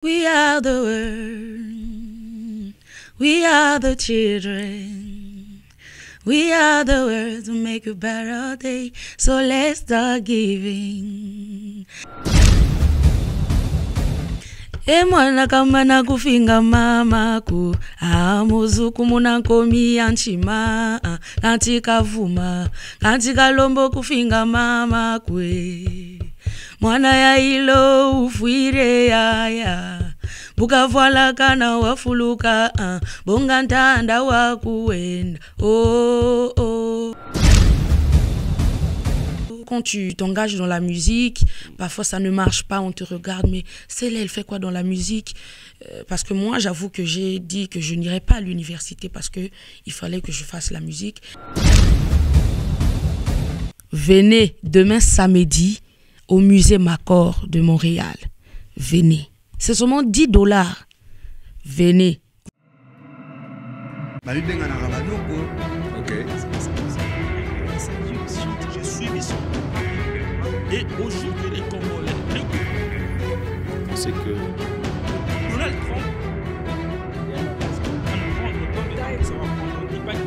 We are the world. We are the children. We are the world to make a better day. So let's start giving. Mwana kama na kufinga mama ku amuzuku munankomi yanchima katika vuma katika lombo kufinga mama kwe mwana ya ilo ufuire ya bukavala kana wafuluka bonga ntanda wakuenda oh. Quand tu t'engages dans la musique, parfois ça ne marche pas, on te regarde, mais celle-là, elle fait quoi dans la musique? Parce que moi, j'avoue que j'ai dit que je n'irais pas à l'université parce qu'il fallait que je fasse la musique. Venez demain samedi au musée Macor de Montréal. Venez. C'est seulement $10. Venez. Ok. Je suis mission. Et aujourd'hui, les Congolais, C'est que Donald Trump, ça va prendre un impact.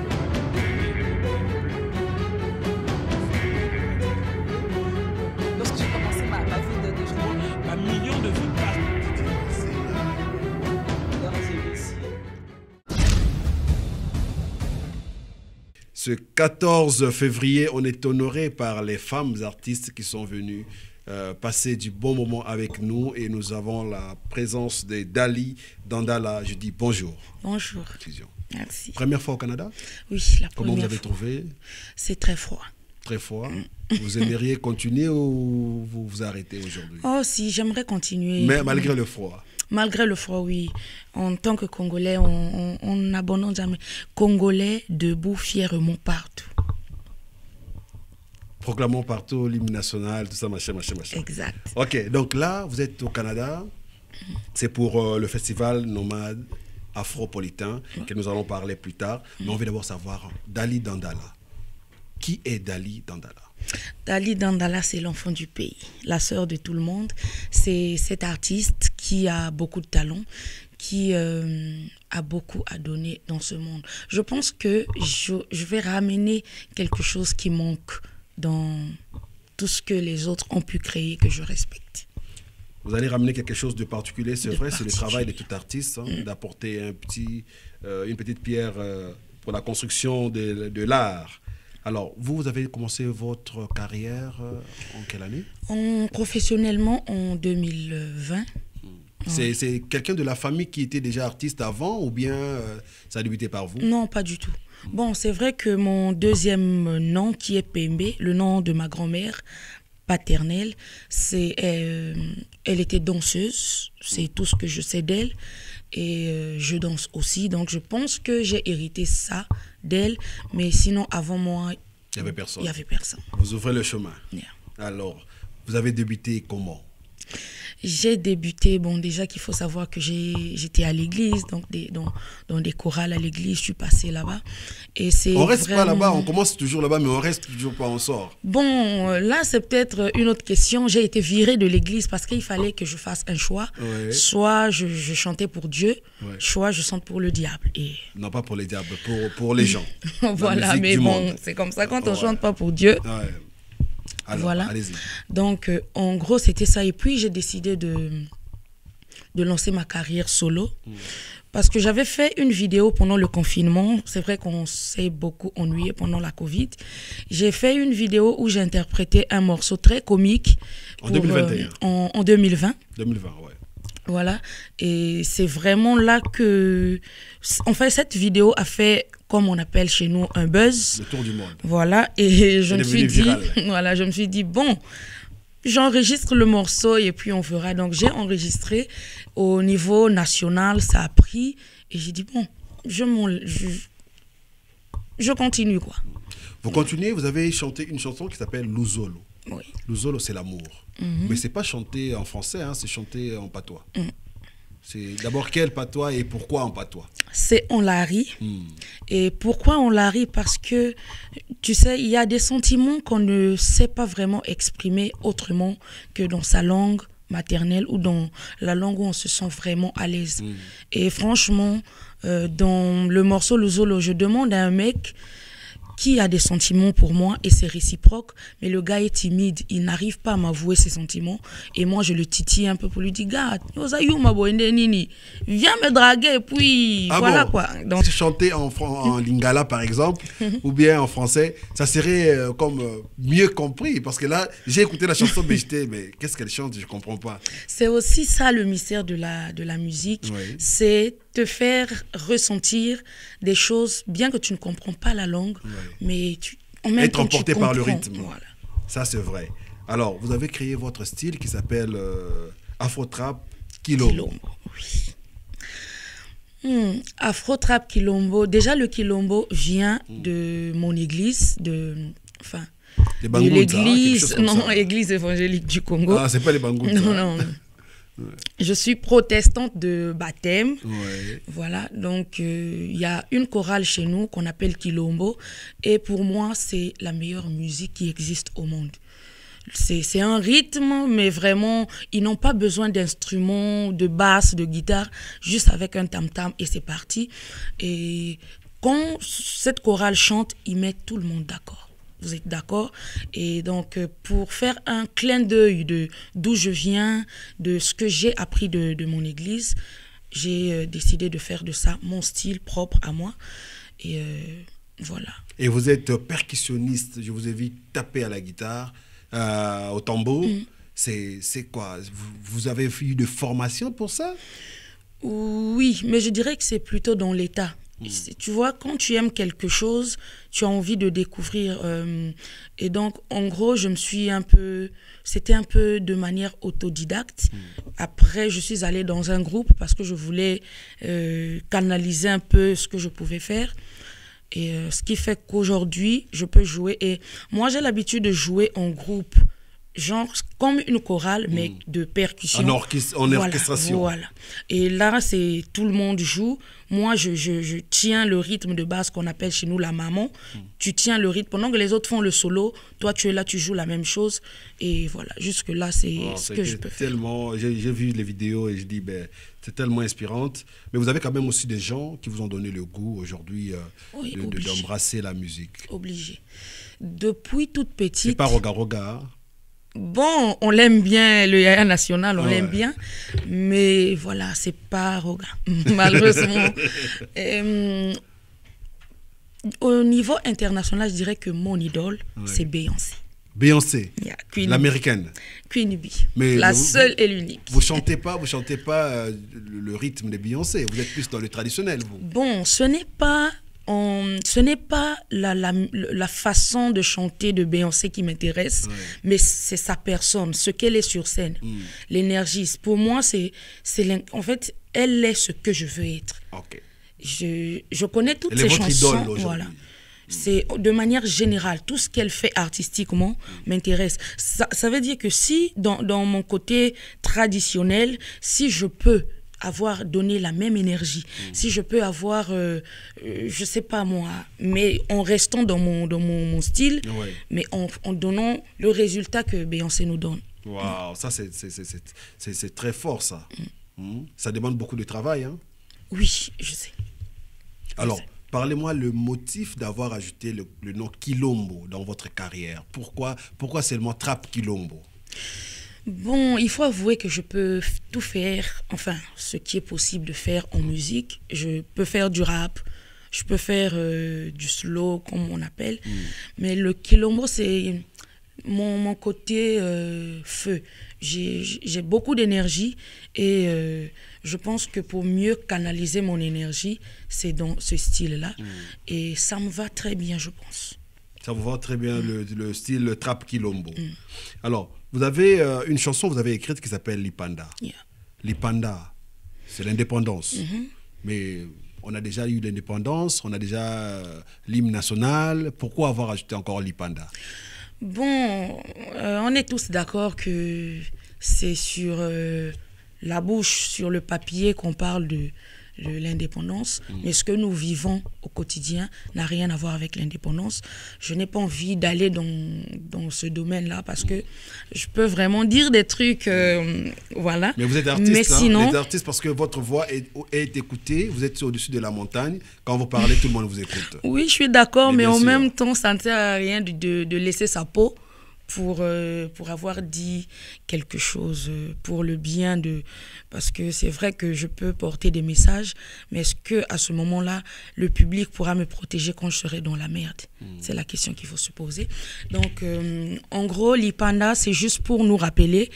Lorsque j'ai commencé ma vie de journée, Un million de vues par ce 14 février, on est honoré par les femmes artistes qui sont venues passer du bon moment avec nous et nous avons la présence de Dali Dandala. Je dis bonjour. Bonjour. Fusion. Merci. Première fois au Canada? Oui, la Comment vous première avez fois. trouvé? C'est très froid. Très froid. Vous aimeriez continuer ou vous vous arrêtez aujourd'hui? Oh si, j'aimerais continuer. Mais malgré le froid. Malgré le froid, oui. En tant que Congolais, on n'abandonne jamais. Congolais, debout, fièrement partout. Proclamons partout l'hymne national, tout ça, machin. Exact. Ok, donc là, vous êtes au Canada. C'est pour le festival nomade afropolitain que nous allons parler plus tard. Mais on veut d'abord savoir Dali Dandala. Qui est Dali Dandala? Dali Dandala, c'est l'enfant du pays, la sœur de tout le monde. C'est cet artiste qui a beaucoup de talent, qui a beaucoup à donner dans ce monde. Je pense que je vais ramener quelque chose qui manque dans tout ce que les autres ont pu créer, que je respecte. Vous allez ramener quelque chose de particulier, c'est vrai, c'est le travail de particulier. tout artiste, d'apporter une petite pierre pour la construction de l'art. Alors, vous avez commencé votre carrière en quelle année? Professionnellement, en 2020. C'est quelqu'un de la famille qui était déjà artiste avant ou bien ça a débuté par vous? Non, pas du tout. Bon, c'est vrai que mon deuxième nom, qui est Pembe, le nom de ma grand-mère paternelle, elle était danseuse. C'est tout ce que je sais d'elle. Et je danse aussi. Donc, je pense que j'ai hérité ça d'elle. Mais sinon, avant moi, Il n'y avait personne. il n'y avait personne. Vous ouvrez le chemin. Yeah. Alors, vous avez débuté comment? J'ai débuté, bon, déjà qu'il faut savoir que j'étais à l'église, donc dans des chorales à l'église, je suis passée là-bas. Et c'est On reste pas vraiment... là-bas, on commence toujours là-bas, mais on reste toujours pas, on sort. Bon, là, c'est peut-être une autre question. J'ai été virée de l'église parce qu'il fallait que je fasse un choix. Ouais. Soit je chantais pour Dieu, Ouais. soit je chante pour le diable. Et Non, pas pour les diables, pour les gens. voilà, musique mais du bon, monde. c'est comme ça quand on Ouais. chante pas pour Dieu. Ouais. Alors, Voilà. allez-y. Donc, en gros, c'était ça. Et puis, j'ai décidé de lancer ma carrière solo. Parce que j'avais fait une vidéo pendant le confinement. C'est vrai qu'on s'est beaucoup ennuyé pendant la Covid. J'ai fait une vidéo où j'ai interprété un morceau très comique. En 2021. En 2020. 2020, ouais. Voilà. Et c'est vraiment là que... En fait, cette vidéo a fait, comme on appelle chez nous, un buzz. Le tour du monde. Voilà. Et je Elle me est suis devenue dit... virale. Voilà, je me suis dit, bon... J'enregistre le morceau et puis on verra. Donc j'ai enregistré au niveau national, ça a pris. Et j'ai dit, bon, je continue quoi. Vous continuez, vous avez chanté une chanson qui s'appelle Luzolo. Oui. Luzolo, c'est l'amour. Mais c'est pas chanté en français, hein, c'est chanté en patois. C'est d'abord quel patois et pourquoi en patois? C'est on la rit. Et pourquoi on la rit? Parce que, tu sais, il y a des sentiments qu'on ne sait pas vraiment exprimer autrement que dans sa langue maternelle ou dans la langue où on se sent vraiment à l'aise. Et franchement, dans le morceau Le Zolo, je demande à un mec qui a des sentiments pour moi et c'est réciproque, mais le gars est timide, il n'arrive pas à m'avouer ses sentiments et moi je le titille un peu pour lui dire gars, viens me draguer et puis voilà quoi. Donc chanter en lingala par exemple ou bien en français, ça serait comme mieux compris parce que là j'ai écouté la chanson mais qu'est-ce qu'elle chante, je comprends pas. C'est aussi ça le mystère de la musique, c'est te faire ressentir des choses bien que tu ne comprends pas la langue. Mais en même être temps, emporté par le rythme. Voilà. Ça, c'est vrai. Alors, vous avez créé votre style qui s'appelle Afro-Trap Kilombo. Oui. Afro-Trap Kilombo. Déjà, le Kilombo vient de mon église, de l'église, église évangélique du Congo. Ah, c'est pas les Bangoudza. Non. Je suis protestante de baptême. Voilà, donc il y a une chorale chez nous qu'on appelle Kilombo. Et pour moi, c'est la meilleure musique qui existe au monde. C'est un rythme, mais vraiment, ils n'ont pas besoin d'instruments, de basse, de guitare, juste avec un tam-tam et c'est parti. Et quand cette chorale chante, ils mettent tout le monde d'accord. Vous êtes d'accord? Et donc, pour faire un clin d'œil d'où je viens, de ce que j'ai appris de mon église, j'ai décidé de faire de ça mon style propre à moi. Et voilà. Et vous êtes percussionniste, je vous ai vu taper à la guitare, au tambour. C'est quoi? Vous avez eu de formation pour ça? Oui, mais je dirais que c'est plutôt dans l'état. Tu vois, quand tu aimes quelque chose, tu as envie de découvrir. Et donc, en gros, c'était un peu de manière autodidacte. Après, je suis allée dans un groupe parce que je voulais canaliser un peu ce que je pouvais faire. Et ce qui fait qu'aujourd'hui, je peux jouer. Et moi, j'ai l'habitude de jouer en groupe. Genre comme une chorale, mais de percussion. En orchestration. Voilà. Et là, c'est tout le monde joue. Moi, je tiens le rythme de base qu'on appelle chez nous la maman. Tu tiens le rythme. Pendant que les autres font le solo, toi, tu es là, tu joues la même chose. Et voilà, jusque-là, c'est ce que je peux faire. J'ai vu les vidéos et je dis, c'est tellement inspirante. Mais vous avez quand même aussi des gens qui vous ont donné le goût aujourd'hui d'embrasser la musique. Obligé. Depuis toute petite... C'est pas Roga Roga. Bon, on l'aime bien, le Yaya National, on l'aime bien, mais voilà, c'est pas Roga, malheureusement. Au niveau international, je dirais que mon idole, c'est Beyoncé. Beyoncé, l'américaine. Queen Bee, seule et l'unique. Vous chantez pas le rythme de Beyoncé, vous êtes plus dans le traditionnel, vous. Bon, ce n'est pas la façon de chanter de Beyoncé qui m'intéresse, mais c'est sa personne, ce qu'elle est sur scène, l'énergie. Pour moi, en fait, elle est ce que je veux être. Je connais toutes ses chansons. Voilà. C'est de manière générale, tout ce qu'elle fait artistiquement m'intéresse. Ça veut dire que si, dans mon côté traditionnel, si je peux avoir donné la même énergie, si je peux avoir, je sais pas moi, mais en restant dans mon style, mais en donnant le résultat que Beyoncé nous donne. Waouh, ça c'est très fort ça. Ça demande beaucoup de travail. Hein? Oui, je sais. Alors, parlez-moi le motif d'avoir ajouté le nom Kilombo dans votre carrière. Pourquoi seulement Trap Kilombo? Bon, il faut avouer que je peux tout faire, enfin, ce qui est possible de faire en musique. Je peux faire du rap, je peux faire du slow, comme on appelle. Mais le Kilombo, c'est mon côté feu. J'ai beaucoup d'énergie et je pense que pour mieux canaliser mon énergie, c'est dans ce style-là. Et ça me va très bien, je pense. Ça vous va très bien, le style le Trap Kilombo. Alors, vous avez une chanson que vous avez écrite qui s'appelle Lipanda. Lipanda, c'est l'indépendance. Mais on a déjà eu l'indépendance, on a déjà l'hymne national. Pourquoi avoir ajouté encore Lipanda? Bon, on est tous d'accord que c'est sur la bouche, sur le papier qu'on parle de l'indépendance, mais ce que nous vivons au quotidien n'a rien à voir avec l'indépendance. Je n'ai pas envie d'aller dans ce domaine-là parce que je peux vraiment dire des trucs, voilà. Mais vous êtes artiste, mais sinon, vous êtes artiste parce que votre voix est écoutée, vous êtes au-dessus de la montagne. Quand vous parlez, tout le monde vous écoute. Oui, je suis d'accord, mais en sûr. même temps, ça ne sert à rien de laisser sa peau pour avoir dit quelque chose pour le bien de... Parce que c'est vrai que je peux porter des messages, mais est-ce qu'à ce moment-là, le public pourra me protéger quand je serai dans la merde? C'est la question qu'il faut se poser. Donc, en gros, Lipanda, c'est juste pour nous rappeler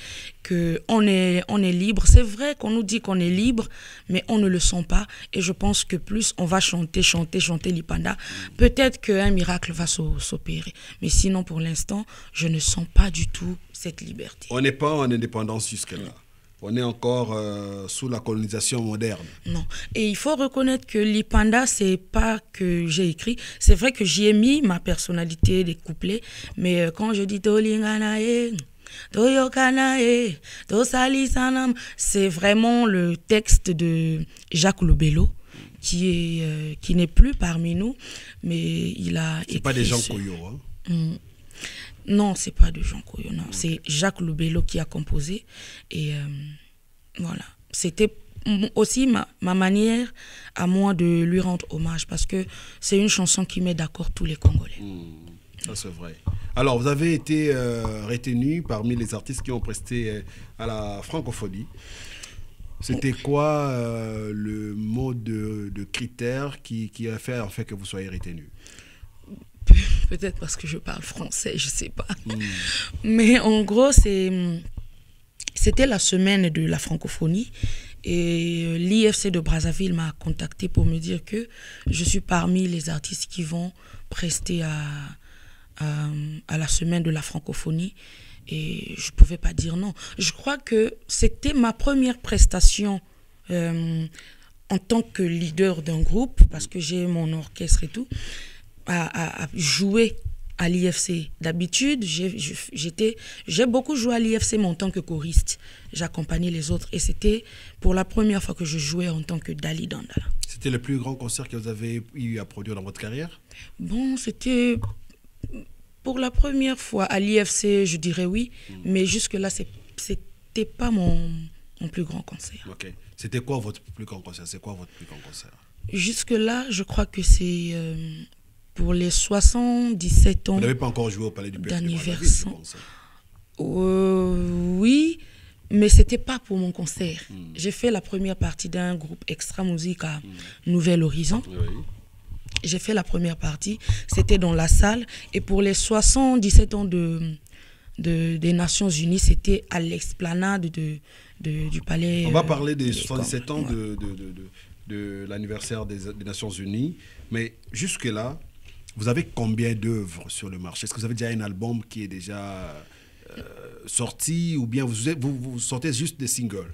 qu'on est libre. C'est vrai qu'on nous dit qu'on est libre, mais on ne le sent pas. Et je pense que plus on va chanter Lipanda, peut-être qu'un miracle va s'opérer. Mais sinon, pour l'instant, je ne sens pas du tout cette liberté. On n'est pas en indépendance jusque-là. On est encore sous la colonisation moderne. Non. Et il faut reconnaître que Lipanda, c'est pas que j'ai écrit. C'est vrai que j'y ai mis ma personnalité des couplets. Mais quand je dis Tolinganae, Toyokanae, Tosalisanam, c'est vraiment le texte de Jacques Lobello qui n'est plus parmi nous. Mais il a écrit... C'est pas des gens Koyo, hein? Non, c'est pas de Jean Koyo, non. C'est Jacques Lobello qui a composé. Et voilà. C'était aussi ma manière à moi de lui rendre hommage parce que c'est une chanson qui met d'accord tous les Congolais. Ça, c'est vrai. Alors, vous avez été retenu parmi les artistes qui ont presté à la francophonie. C'était quoi le mode de critère qui a fait en fait que vous soyez retenu? Peut-être parce que je parle français, je sais pas. Mais en gros, c'était la semaine de la francophonie et l'IFC de Brazzaville m'a contacté pour me dire que je suis parmi les artistes qui vont prester à la semaine de la francophonie et je pouvais pas dire non. Je crois que c'était ma première prestation en tant que leader d'un groupe parce que j'ai mon orchestre et tout. À jouer à l'IFC. D'habitude, j'ai beaucoup joué à l'IFC, mais en tant que choriste. J'accompagnais les autres. Et c'était pour la première fois que je jouais en tant que Dali Dandala. C'était le plus grand concert que vous avez eu à produire dans votre carrière? Bon, c'était pour la première fois à l'IFC, je dirais oui. Mais jusque-là, c'était pas mon plus grand concert. Ok. C'était quoi votre plus grand concert? C'est quoi votre plus grand concert? Jusque-là, je crois que c'est... pour les 77 ans. Vous n'avez pas encore joué au Palais du Peuple d'anniversaire. Oui, mais ce n'était pas pour mon concert. J'ai fait la première partie d'un groupe Extra Musique à Nouvel Horizon. Oui. J'ai fait la première partie, c'était dans la salle. Et pour les 77 ans des Nations Unies, c'était à l'esplanade du Palais. On va parler des 77 ans de l'anniversaire des Nations Unies. Mais jusque-là, vous avez combien d'œuvres sur le marché? Est-ce que vous avez déjà un album qui est déjà sorti ou bien vous sortez juste des singles?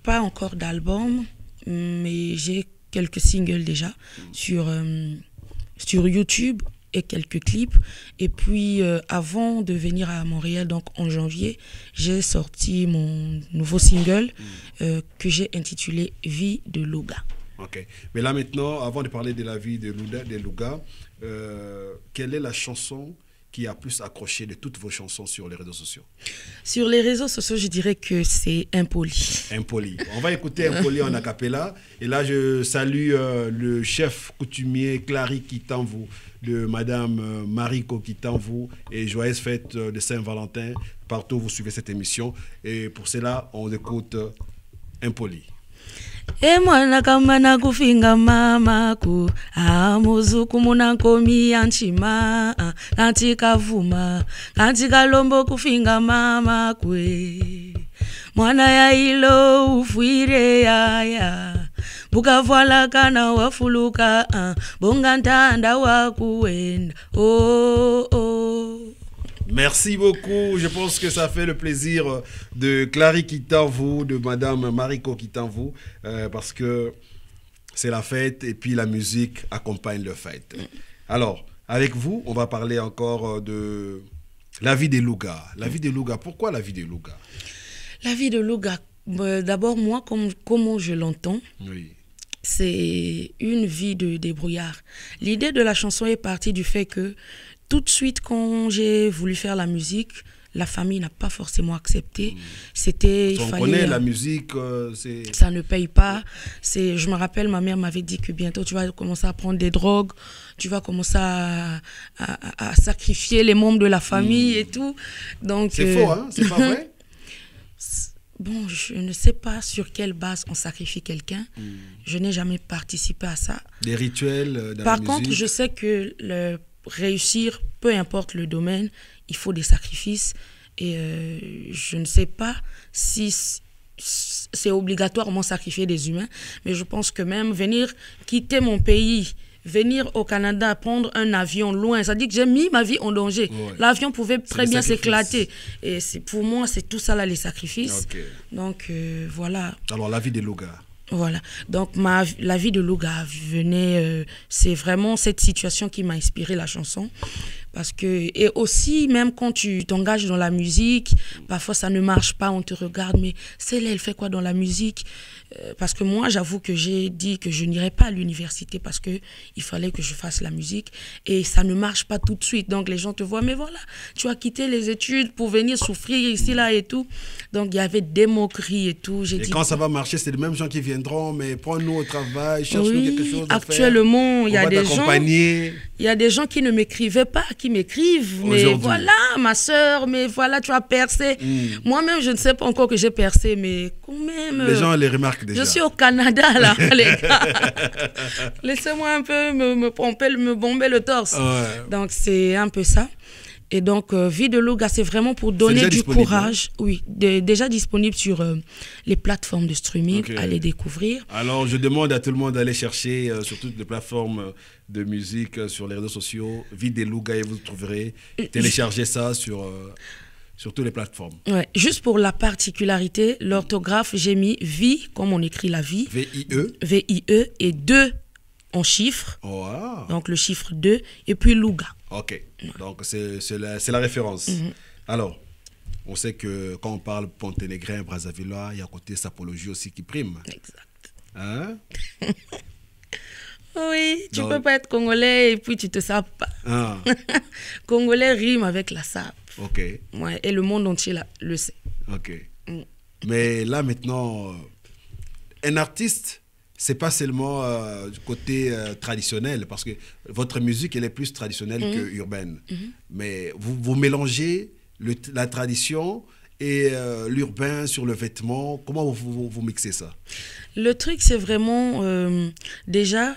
Pas encore d'album, mais j'ai quelques singles déjà sur YouTube et quelques clips. Et puis, avant de venir à Montréal, donc en janvier, j'ai sorti mon nouveau single que j'ai intitulé « Vie de Louga ». Ok. Mais là maintenant, avant de parler de la vie de Louga, quelle est la chanson qui a plus accroché de toutes vos chansons sur les réseaux sociaux? Sur les réseaux sociaux, je dirais que c'est Impoli. Impoli. On va écouter Impoli en a cappella. Et là, je salue le chef coutumier Clary Kitanvou, de Madame Mariko Kitanvou, et joyeuse fête de Saint-Valentin. Partout où vous suivez cette émission. Et pour cela, on écoute Impoli. E mwana kama na kufinga mama ku amuzuku munankomi anchima katika vuma katika lombo kufinga mama kwe mwana ya ilo ufuire ya bukavala kana wafuluka bonga ntanda wakuenda Merci beaucoup. Je pense que ça fait le plaisir de Clary Kitanvou, de Madame Mariko Kitanvou, parce que c'est la fête et puis la musique accompagne la fête. Alors, avec vous, on va parler encore de la vie des Louga. La vie des Louga, pourquoi la vie des Louga? La vie de Louga, d'abord moi, comment je l'entends, oui. c'est une vie de débrouillard. L'idée de la chanson est partie du fait que tout de suite, quand j'ai voulu faire la musique, la famille n'a pas forcément accepté. C'était, il On fallait, connaît la musique, c'est... ça ne paye pas. Je me rappelle, ma mère m'avait dit que bientôt tu vas commencer à prendre des drogues, tu vas commencer à sacrifier les membres de la famille et tout. Donc, c'est faux, hein? C'est pas vrai? Bon, je ne sais pas sur quelle base on sacrifie quelqu'un. Je n'ai jamais participé à ça. Des rituels dans la musique? Par contre, je sais que réussir, peu importe le domaine, il faut des sacrifices. Et je ne sais pas si c'est obligatoirement sacrifier des humains, mais je pense que même venir quitter mon pays, venir au Canada, prendre un avion loin, ça dit que j'ai mis ma vie en danger. Ouais. L'avion pouvait très bien s'éclater. Et pour moi, c'est tout ça là, les sacrifices. Okay. Donc, voilà. Alors, la vie de Louga. Voilà. Donc, la vie de Louga venait... c'est vraiment cette situation qui m'a inspiré la chanson. Parce que... Et aussi, même quand tu t'engages dans la musique, parfois ça ne marche pas, on te regarde, mais celle-là, elle fait quoi dans la musique? Parce que moi, j'avoue que j'ai dit que je n'irais pas à l'université parce qu'il fallait que je fasse la musique. Et ça ne marche pas tout de suite. Donc, les gens te voient, mais voilà, tu as quitté les études pour venir souffrir ici, là et tout. Donc, il y avait des moqueries et tout. Et quand ça va marcher, c'est les mêmes gens qui viendront, mais prends-nous au travail, cherche-nous quelque chose à faire. Actuellement, il y a des gens qui ne m'écrivaient pas, qui m'écrivent. Mais voilà, ma soeur, mais voilà, tu as percé. Moi-même, je ne sais pas encore que j'ai percé, mais quand même... Les gens les remarquent déjà. Je suis au Canada, là, les gars. Laissez-moi un peu me bomber le torse. Ouais. Donc, c'est un peu ça. Et donc, Vie de Louga, c'est vraiment pour donner du courage. Hein? Oui, déjà disponible sur les plateformes de streaming, à les découvrir. Alors, je demande à tout le monde d'aller chercher sur toutes les plateformes de musique, sur les réseaux sociaux, Vie de Louga, et vous trouverez. Téléchargez ça sur toutes les plateformes. Ouais. Juste pour la particularité, l'orthographe, j'ai mis vie, comme on écrit la vie. V-I-E. V-I-E et 2 en chiffres. Wow. Donc, le chiffre 2 et puis Louga. Ok, donc c'est la référence. Alors, on sait que quand on parle ponténégrin, Brazzavillois, il y a un côté sapologie aussi qui prime. Exact. Hein? Oui, tu peux pas être congolais et puis tu te sapes pas. Ah. Congolais rime avec la sape. Ok. Ouais, et le monde entier le sait. Ok. Mais là maintenant, un artiste... c'est pas seulement du côté traditionnel, parce que votre musique, elle est plus traditionnelle que urbaine. Mais vous mélangez la tradition et l'urbain sur le vêtement. Comment vous mixez ça? Le truc, c'est vraiment déjà...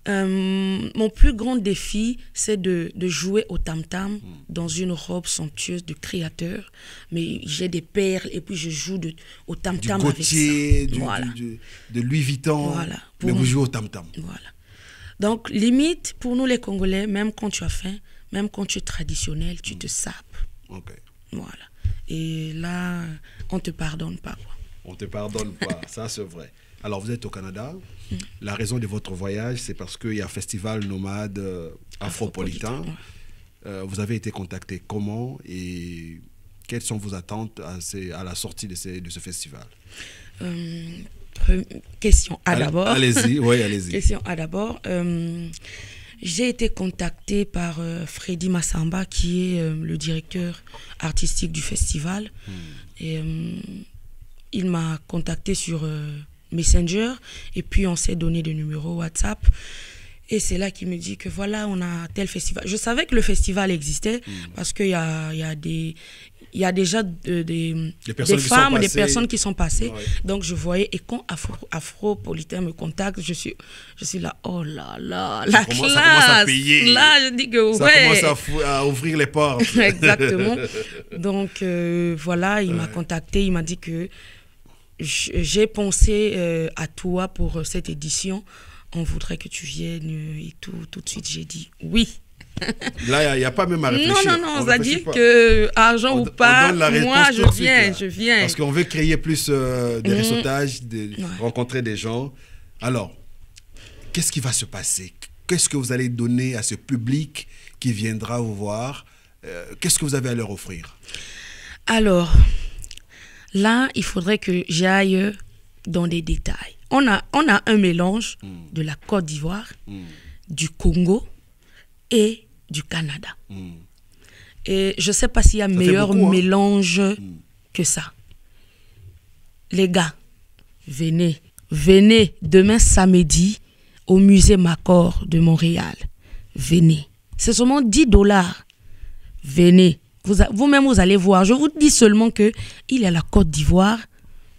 mon plus grand défi, c'est de jouer au tam-tam dans une robe somptueuse de créateur. Mais j'ai des perles et puis je joue au tam-tam avec ça. Voilà. De Louis Vuitton, voilà. Mais vous jouez au tam-tam. Voilà. Donc, limite, pour nous les Congolais, même quand tu as faim, même quand tu es traditionnel, tu te sapes. Okay. Voilà. Et là, on ne te pardonne pas. Quoi. On ne te pardonne pas, ça c'est vrai. Alors, vous êtes au Canada. La raison de votre voyage, c'est parce qu'il y a un festival nomade afropolitain. Vous avez été contacté comment et quelles sont vos attentes à la sortie de ce festival? Question A d'abord. Allez-y, oui, allez-y. Question A d'abord. J'ai été contactée par Freddy Massamba, qui est le directeur artistique du festival. Et il m'a contacté sur... Messenger, et puis on s'est donné des numéros WhatsApp, et c'est là qu'il me dit que voilà, on a tel festival. Je savais que le festival existait parce qu'il y a déjà des femmes, des personnes qui sont passées. Ouais. Donc je voyais, et quand Afropolitain me contacte, je suis là, oh là là, la classe. Ça commence à payer. Là, je dis que ça commence à ouvrir les portes. Exactement. Donc voilà, il m'a contacté, il m'a dit que j'ai pensé à toi pour cette édition. On voudrait que tu viennes et tout. Tout de suite, j'ai dit oui. Là, il n'y a pas même à réfléchir. Non, ça dit que argent ou pas, moi, je viens. Parce qu'on veut créer plus des réseautages, rencontrer des gens. Alors, qu'est-ce qui va se passer? Qu'est-ce que vous allez donner à ce public qui viendra vous voir? Qu'est-ce que vous avez à leur offrir? Alors... là, il faudrait que j'aille dans des détails. on a un mélange de la Côte d'Ivoire, du Congo et du Canada. Et je ne sais pas s'il y a meilleur mélange que ça. Les gars, venez demain samedi au musée Macor de Montréal. Venez. C'est seulement $10. Venez. Vous-même, vous allez voir. Je vous dis seulement qu'il y a la Côte d'Ivoire.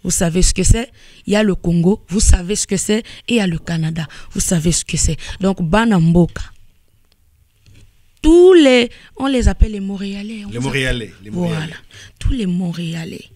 Vous savez ce que c'est. Il y a le Congo. Vous savez ce que c'est. Et il y a le Canada. Vous savez ce que c'est. Donc, Banamboka. On les appelle les Montréalais. Les Montréalais. Voilà. Tous les Montréalais.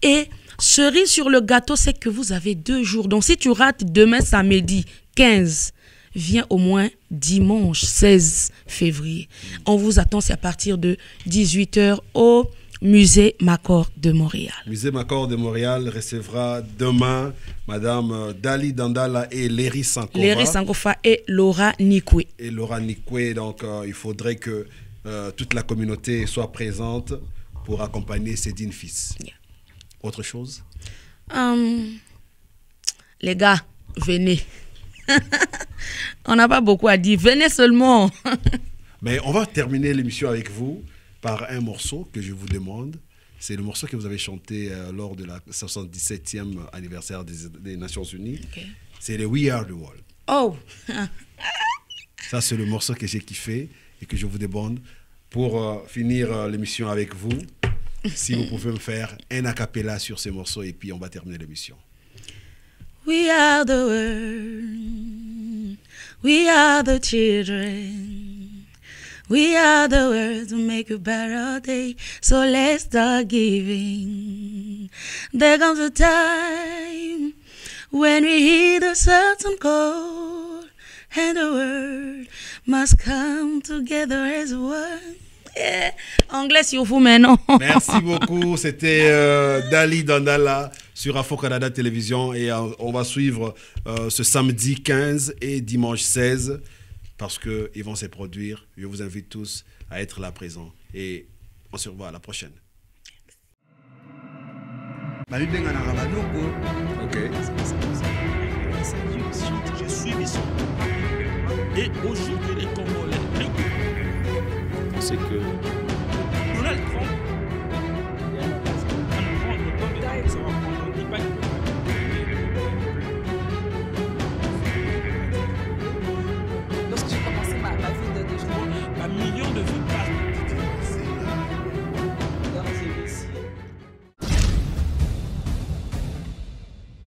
Et cerise sur le gâteau, c'est que vous avez 2 jours. Donc, si tu rates demain samedi 15, viens au moins dimanche 16 février. On vous attend, c'est à partir de 18h au musée Macor de Montréal. Musée Macor de Montréal recevra demain Madame Dali Dandala et Léry Sankofa. Léry Sankofa et Laura Nikwe. Et Laura Nikwe, donc il faudrait que toute la communauté soit présente pour accompagner ces dignes fils. Yeah. Autre chose? Les gars, venez. On n'a pas beaucoup à dire. Venez seulement. Mais on va terminer l'émission avec vous par un morceau que je vous demande. C'est le morceau que vous avez chanté lors de la 77e anniversaire des Nations Unies. Okay. C'est le We Are the World. Oh! Ça, c'est le morceau que j'ai kiffé et que je vous demande pour finir l'émission avec vous. Si vous pouvez me faire un a cappella sur ce morceau et puis on va terminer l'émission. We are the world, we are the children, we are the world to make a better day, so let's start giving. There comes a time when we hear the certain call, and the world must come together as one. Yeah. Anglais sur vous maintenant. Merci beaucoup. C'était Dali Dandala sur Afro Canada Télévision et on va suivre ce samedi 15 et dimanche 16 parce qu'ils vont se produire. Je vous invite tous à être là présents et on se revoit à la prochaine. Ok. Je suis mission. Et aujourd'hui, les Congolais, c'est que